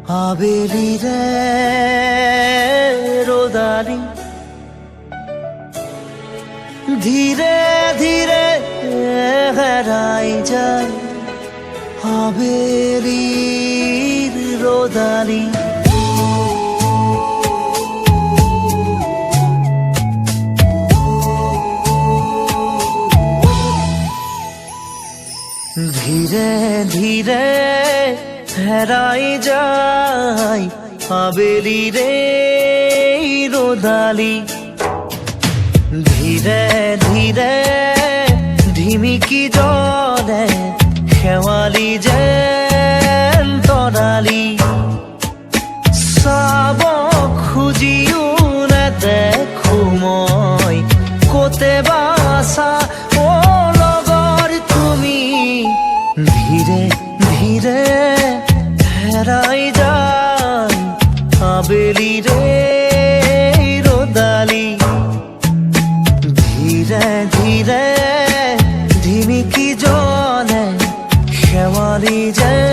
আবেলি রে রোদালি ধীরে ধীরে হারাই যায় আবেলির রোদালি ধীরে ধীরে হারাই যায় আবেলির রোদালি ধীরে ধীরে ঢিমিকি জলে শেৱালি যেন তৰালি চাব খুজিও নেদেখো মই ক'তে বাছা অ লগৰ তুমি ধীৰে ধীৰে হেৰাই যায় আবেলিৰ রোদালি ধীরে ধীরে ঢিমিকি জলে শেৱালি যেন